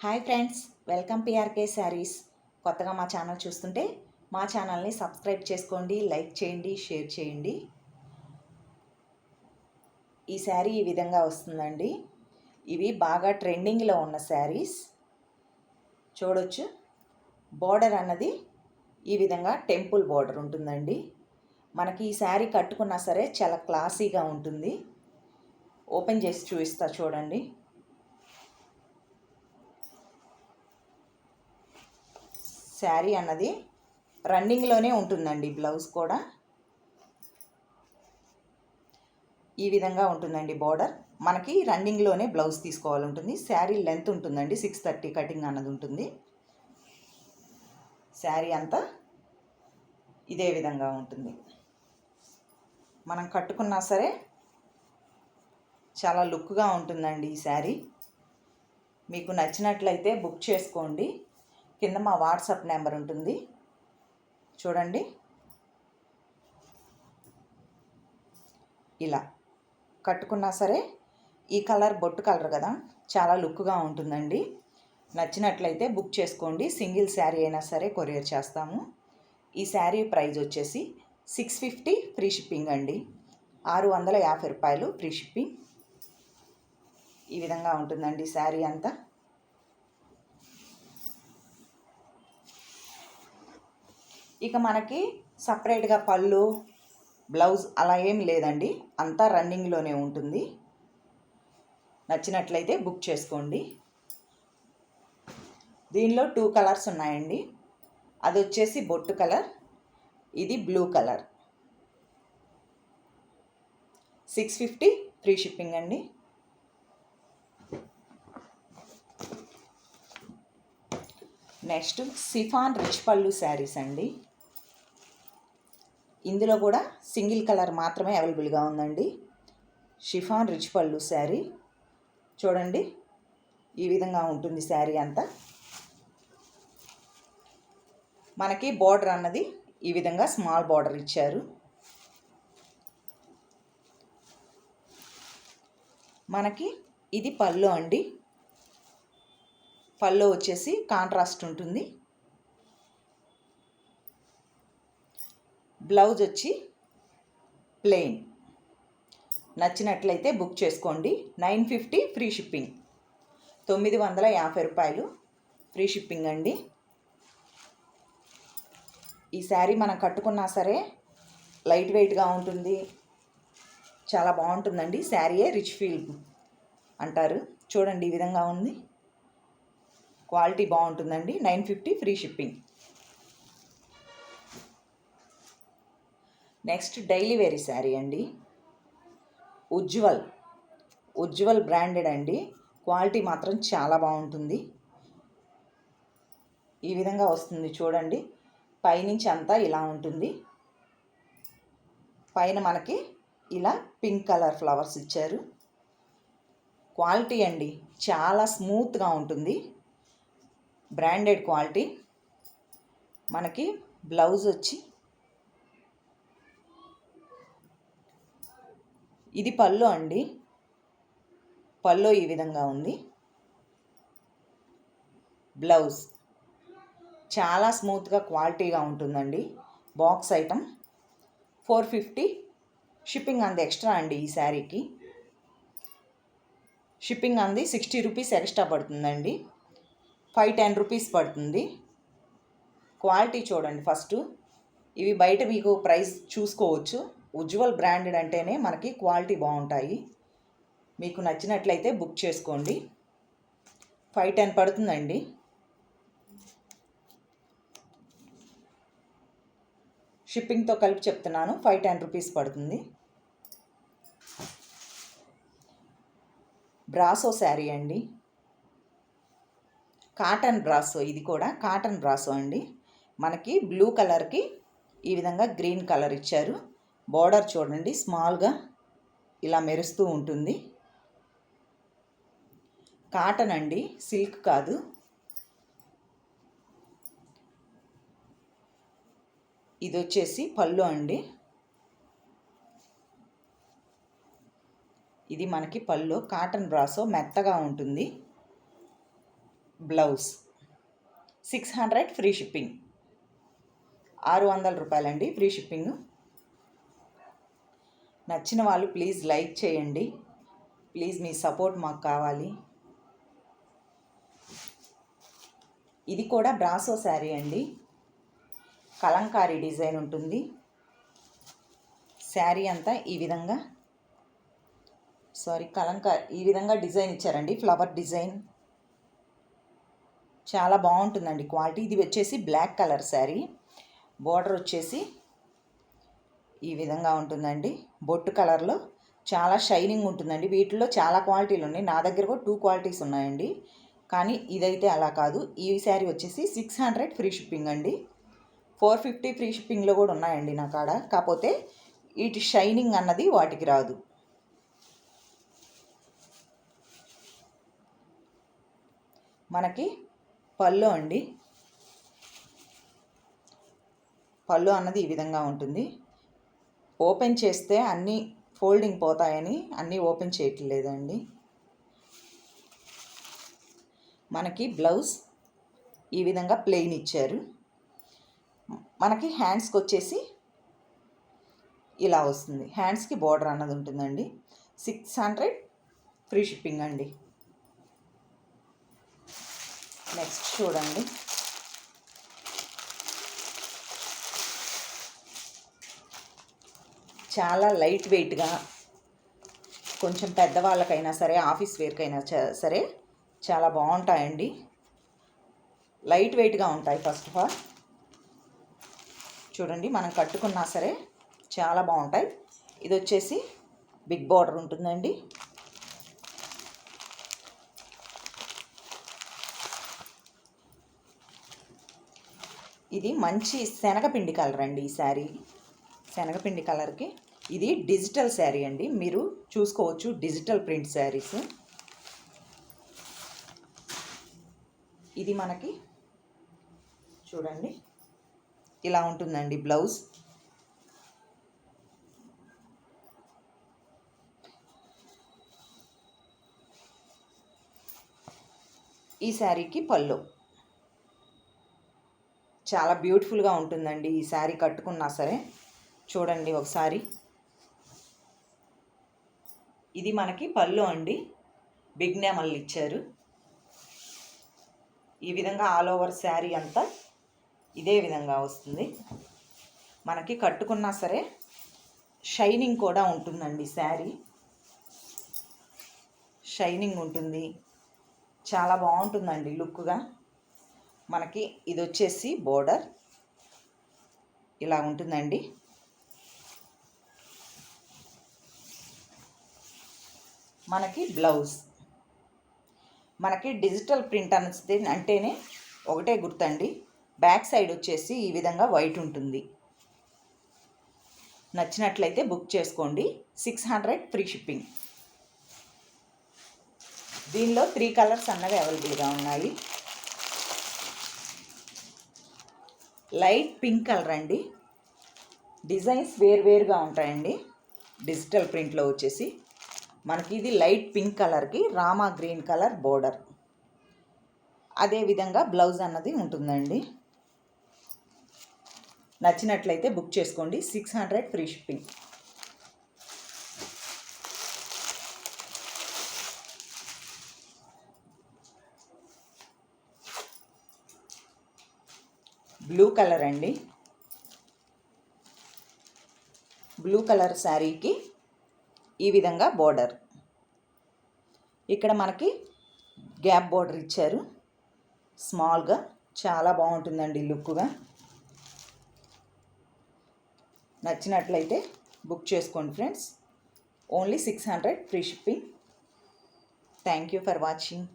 Hi friends, welcome PRK saris. కొత్తగా మా channel చూస్తుంటే మా ఛానల్ని సబ్స్క్రైబ్ చేసుకోండి, లైక్ చేయండి, షేర్ చేయండి. ఈ శారీ ఈ విధంగా వస్తుందండి. ఇవి బాగా ట్రెండింగ్లో ఉన్న శారీస్. చూడొచ్చు, బోర్డర్ అన్నది ఈ విధంగా టెంపుల్ బోర్డర్ ఉంటుందండి. మనకి ఈ శారీ కట్టుకున్నా సరే చాలా క్లాసీగా ఉంటుంది. ఓపెన్ చేసి చూపిస్తా చూడండి. శారీ అన్నది రన్నింగ్లోనే ఉంటుందండి. బ్లౌజ్ కూడా ఈ విధంగా ఉంటుందండి. బోర్డర్ మనకి రన్నింగ్లోనే బ్లౌజ్ తీసుకోవాలంటుంది. శారీ లెంత్ ఉంటుందండి 630 కటింగ్ అన్నది ఉంటుంది. శారీ అంతా ఇదే విధంగా ఉంటుంది. మనం కట్టుకున్నా సరే చాలా లుక్గా ఉంటుందండి ఈ శారీ. మీకు నచ్చినట్లయితే బుక్ చేసుకోండి. కింద మా వాట్సాప్ నెంబర్ ఉంటుంది, చూడండి. ఇలా కట్టుకున్నా సరే ఈ కలర్ బొట్టు కలర్ కదా, చాలా లుక్గా ఉంటుందండి. నచ్చినట్లయితే బుక్ చేసుకోండి. సింగిల్ శారీ అయినా సరే కొరియర్ చేస్తాము. ఈ శారీ ప్రైస్ వచ్చేసి 650 ఫ్రీ షిప్పింగ్ అండి. 650 రూపాయలు ఫ్రీ షిప్పింగ్. ఈ విధంగా ఉంటుందండి శారీ అంతా. ఇక మనకి సపరేట్గా పళ్ళు, బ్లౌజ్ అలా ఏం లేదండి. అంతా రన్నింగ్లోనే ఉంటుంది. నచ్చినట్లయితే బుక్ చేసుకోండి. దీనిలో 2 కలర్స్ ఉన్నాయండి. అది వచ్చేసి బొట్టు కలర్, ఇది బ్లూ కలర్. 650 ఫ్రీ షిప్పింగ్ అండి. నెక్స్ట్ సిఫాన్ రిచ్ పళ్ళు శారీస్ అండి. ఇందులో కూడా సింగిల్ కలర్ మాత్రమే అవైలబుల్గా ఉందండి. షిఫాన్ రిచ్ పళ్ళు శారీ చూడండి. ఈ విధంగా ఉంటుంది శారీ అంతా. మనకి బోర్డర్ అన్నది ఈ విధంగా స్మాల్ బోర్డర్ ఇచ్చారు. మనకి ఇది పళ్ళు అండి. పళ్ళు వచ్చేసి కాంట్రాస్ట్ ఉంటుంది. బ్లౌజ్ వచ్చి ప్లెయిన్. నచ్చినట్లయితే బుక్ చేసుకోండి. 950 ఫ్రీ షిప్పింగ్. 950 రూపాయలు ఫ్రీ షిప్పింగ్ అండి. ఈ శారీ మనం కట్టుకున్నా సరే లైట్ వెయిట్గా ఉంటుంది, చాలా బాగుంటుందండి. శారీయే రిచ్ ఫీల్ అంటారు. చూడండి ఈ విధంగా ఉంది. క్వాలిటీ బాగుంటుందండి. 950 free shipping. Next daily vary sari అండి. ఉజ్వల్ బ్రాండెడ్ అండి. క్వాలిటీ మాత్రం చాలా బాగుంటుంది. ఈ విధంగా వస్తుంది చూడండి. పైనుంచి అంతా ఇలా ఉంటుంది. పైన మనకి ఇలా పింక్ కలర్ ఫ్లవర్స్ ఇచ్చారు. క్వాలిటీ అండి చాలా స్మూత్గా ఉంటుంది. Branded quality. మనకి బ్లౌజ్ వచ్చి ఇది పళ్ళు అండి. పళ్ళు ఈ విధంగా ఉంది. బ్లౌజ్ చాలా స్మూత్గా క్వాలిటీగా ఉంటుందండి. Box item. 450 షిప్పింగ్ అంది ఎక్స్ట్రా అండి. ఈ శారీకి షిప్పింగ్ అంది 60 రూపీస్ ఎక్స్ట్రా పడుతుందండి. 510 రూపీస్ పడుతుంది. క్వాలిటీ చూడండి ఫస్ట్. ఇవి బయట మీకు ప్రైస్ చూసుకోవచ్చు. ఉజ్వల్ బ్రాండెడ్ అంటేనే మనకి క్వాలిటీ బాగుంటాయి. మీకు నచ్చినట్లయితే బుక్ చేసుకోండి. 510 పడుతుందండి. షిప్పింగ్తో కలిపి చెప్తున్నాను. 510 రూపీస్ పడుతుంది. బ్రాసో శారీ అండి. Cotton brasso. ఇది కూడా కాటన్ బ్రాసో అండి. మనకి బ్లూ కలర్కి ఈ విధంగా గ్రీన్ కలర్ ఇచ్చారు. బోర్డర్ చూడండి స్మాల్గా ఇలా మెరుస్తూ ఉంటుంది. కాటన్ అండి, సిల్క్ కాదు. ఇది వచ్చేసి పళ్ళు అండి. ఇది మనకి పళ్ళు. కాటన్ బ్రాసో మెత్తగా ఉంటుంది. Blouse 600 free shipping. 600 రూపాయలండి ఫ్రీ షిప్పింగ్. నచ్చిన వాళ్ళు ప్లీజ్ లైక్ చేయండి. ప్లీజ్ మీ సపోర్ట్ మాకు కావాలి. ఇది కూడా బ్రాసో శారీ అండి. కలంకారీ డిజైన్ ఉంటుంది. శారీ అంతా ఈ విధంగా ఈ విధంగా డిజైన్ ఇచ్చారండి, ఫ్లవర్ డిజైన్. చాలా బాగుంటుందండి క్వాలిటీ. ఇది వచ్చేసి బ్లాక్ కలర్ శారీ. బోర్డర్ వచ్చేసి ఈ విధంగా ఉంటుందండి, బొట్టు కలర్లో. చాలా షైనింగ్ ఉంటుందండి. వీటిలో చాలా క్వాలిటీలు ఉన్నాయి. నా దగ్గర కూడా 2 క్వాలిటీస్ ఉన్నాయండి, కానీ ఇదైతే అలా కాదు. ఈ శారీ వచ్చేసి 600 ఫ్రీ షిప్పింగ్ అండి. 450 ఫ్రీ షిప్పింగ్లో కూడా ఉన్నాయండి నా కాడ. కాకపోతే వీటి షైనింగ్ అన్నది వాటికి రాదు. మనకి పళ్ళు అండి. పళ్ళు అన్నది ఈ విధంగా ఉంటుంది. ఓపెన్ చేస్తే అన్నీ ఫోల్డింగ్ పోతాయని అన్నీ ఓపెన్ చేయట్లేదండి. మనకి బ్లౌజ్ ఈ విధంగా ప్లెయిన్ ఇచ్చారు. మనకి హ్యాండ్స్కి వచ్చేసి ఇలా వస్తుంది. హ్యాండ్స్కి బోర్డర్ అన్నది ఉంటుందండి. 600 ఫ్రీ షిప్పింగ్ అండి. నెక్స్ట్ చూడండి, చాలా లైట్ వెయిట్గా, కొంచెం పెద్దవాళ్ళకైనా సరే, ఆఫీస్ వేర్కైనా సరే చాలా బాగుంటాయండి. లైట్ వెయిట్గా ఉంటాయి. ఫస్ట్ ఆఫ్ ఆల్ చూడండి, మనం కట్టుకున్నా సరే చాలా బాగుంటాయి. ఇది వచ్చేసి బిగ్ బార్డర్ ఉంటుందండి. ఇది మంచి శనగపిండి కలర్ అండి. ఈ శారీ శనగపిండి కలర్కి ఇది డిజిటల్ శారీ అండి. మీరు చూసుకోవచ్చు, డిజిటల్ ప్రింట్ శారీస్. ఇది మనకి చూడండి ఇలా ఉంటుందండి బ్లౌజ్. ఈ శారీకి పళ్ళు. చాలా బ్యూటిఫుల్గా ఉంటుందండి ఈ శారీ కట్టుకున్నా సరే. చూడండి ఒకసారి, ఇది మనకి పళ్ళు అండి. బిగ్ నెమళ్ళు ఇచ్చారు. ఈ విధంగా ఆల్ ఓవర్ శారీ అంతా ఇదే విధంగా వస్తుంది. మనకి కట్టుకున్నా సరే షైనింగ్ కూడా ఉంటుందండి. శారీ షైనింగ్ ఉంటుంది, చాలా బాగుంటుందండి లుక్గా. మనకి ఇది వచ్చేసి బోర్డర్ ఇలా ఉంటుందండి. మనకి బ్లౌజ్. మనకి డిజిటల్ ప్రింట్ అంటేనే ఒకటే గుర్తండి, బ్యాక్ సైడ్ వచ్చేసి ఈ విధంగా వైట్ ఉంటుంది. నచ్చినట్లయితే బుక్ చేసుకోండి. 600 ఫ్రీ షిప్పింగ్. దీనిలో 3 కలర్స్ అన్నవి అవైలబుల్గా ఉన్నాయి. లైట్ పింక్ కలర్ అండి. డిజైన్స్ వేరువేరుగా ఉంటాయండి. డిజిటల్ ప్రింట్లో వచ్చేసి మనకి ఇది లైట్ పింక్ కలర్కి రామా గ్రీన్ కలర్ బోర్డర్. అదేవిధంగా బ్లౌజ్ అన్నది ఉంటుందండి. నచ్చినట్లయితే బుక్ చేసుకోండి. 600 ఫ్రీ షిప్పింగ్. బ్లూ కలర్ అండి. బ్లూ కలర్ శారీకి ఈ విధంగా బోర్డర్. ఇక్కడ మనకి గ్యాప్ బోర్డర్ ఇచ్చారు స్మాల్గా. చాలా బాగుంటుందండి లుక్గా. నచ్చినట్లయితే బుక్ చేసుకోండి friends. Only 600 free shipping. Thank you for watching.